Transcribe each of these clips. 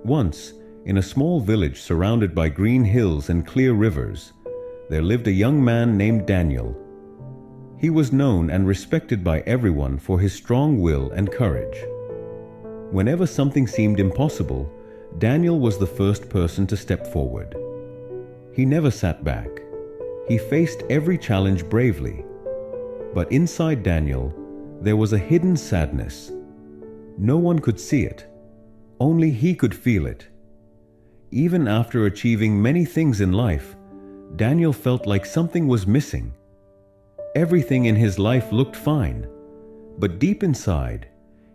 Once, in a small village surrounded by green hills and clear rivers, there lived a young man named Daniel. He was known and respected by everyone for his strong will and courage. Whenever something seemed impossible, Daniel was the first person to step forward. He never sat back. He faced every challenge bravely. But inside Daniel, there was a hidden sadness. No one could see it. Only he could feel it. Even after achieving many things in life, Daniel felt like something was missing. Everything in his life looked fine, but deep inside,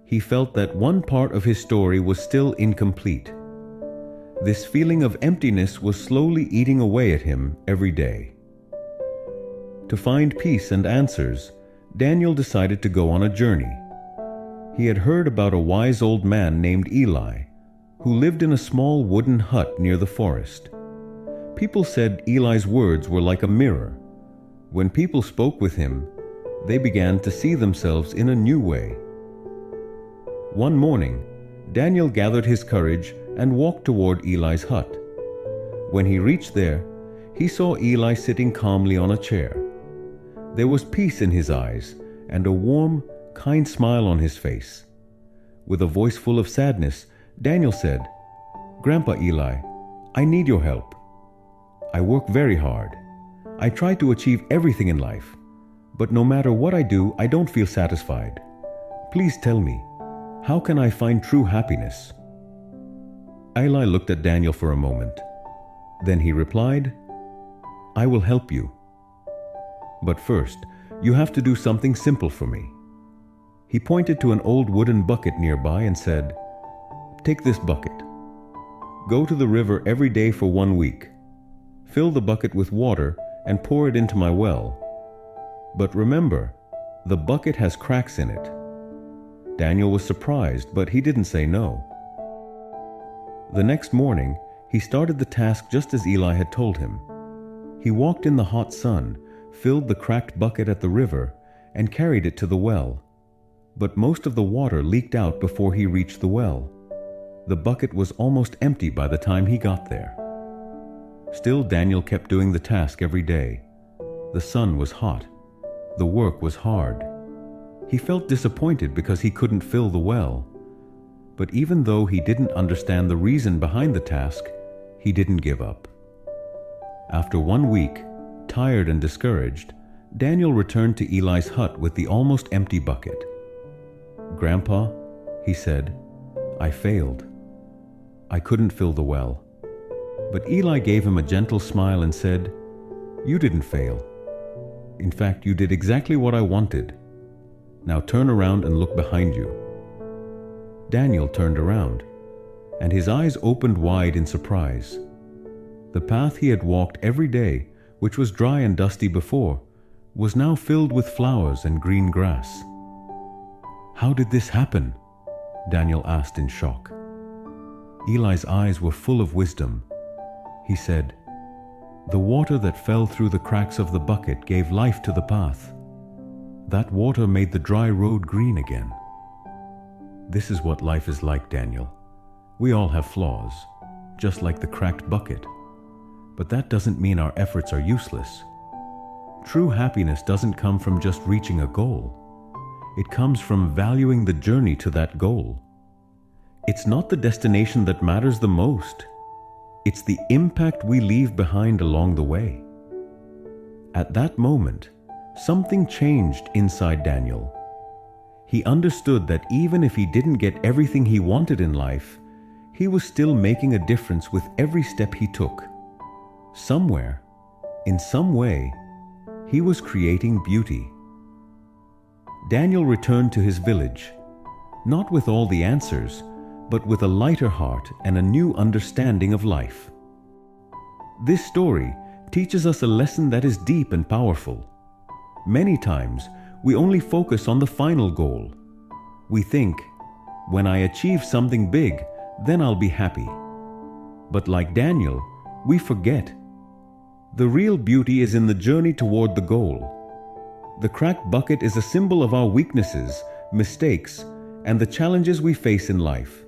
he felt that one part of his story was still incomplete. This feeling of emptiness was slowly eating away at him every day. To find peace and answers, Daniel decided to go on a journey. He had heard about a wise old man named Eli, who lived in a small wooden hut near the forest. People said Eli's words were like a mirror. When people spoke with him, they began to see themselves in a new way. One morning, Daniel gathered his courage and walked toward Eli's hut. When he reached there, he saw Eli sitting calmly on a chair. There was peace in his eyes and a warm, kind smile on his face. With a voice full of sadness, Daniel said, "Grandpa Eli, I need your help. I work very hard. I try to achieve everything in life, but no matter what I do, I don't feel satisfied. Please tell me, how can I find true happiness?" Eli looked at Daniel for a moment. Then he replied, "I will help you. But first, you have to do something simple for me." He pointed to an old wooden bucket nearby and said, "Take this bucket. Go to the river every day for 1 week. Fill the bucket with water and pour it into my well. But remember, the bucket has cracks in it." Daniel was surprised, but he didn't say no. The next morning, he started the task just as Eli had told him. He walked in the hot sun, filled the cracked bucket at the river, and carried it to the well. But most of the water leaked out before he reached the well. The bucket was almost empty by the time he got there. Still, Daniel kept doing the task every day. The sun was hot. The work was hard. He felt disappointed because he couldn't fill the well. But even though he didn't understand the reason behind the task, he didn't give up. After 1 week, tired and discouraged, Daniel returned to Eli's hut with the almost empty bucket. "Grandpa," he said, "I failed. I couldn't fill the well." But Eli gave him a gentle smile and said, "You didn't fail. In fact, you did exactly what I wanted. Now turn around and look behind you." Daniel turned around, and his eyes opened wide in surprise. The path he had walked every day, which was dry and dusty before, was now filled with flowers and green grass. "How did this happen?" Daniel asked in shock. Eli's eyes were full of wisdom. He said, "The water that fell through the cracks of the bucket gave life to the path. That water made the dry road green again." This is what life is like, Daniel. We all have flaws, just like the cracked bucket. But that doesn't mean our efforts are useless. True happiness doesn't come from just reaching a goal. It comes from valuing the journey to that goal. It's not the destination that matters the most. It's the impact we leave behind along the way. At that moment, something changed inside Daniel. He understood that even if he didn't get everything he wanted in life, he was still making a difference with every step he took. Somewhere, in some way, he was creating beauty. Daniel returned to his village, not with all the answers, but with a lighter heart and a new understanding of life. This story teaches us a lesson that is deep and powerful. Many times, we only focus on the final goal. We think, when I achieve something big, then I'll be happy. But like Daniel, we forget. The real beauty is in the journey toward the goal. The cracked bucket is a symbol of our weaknesses, mistakes, and the challenges we face in life.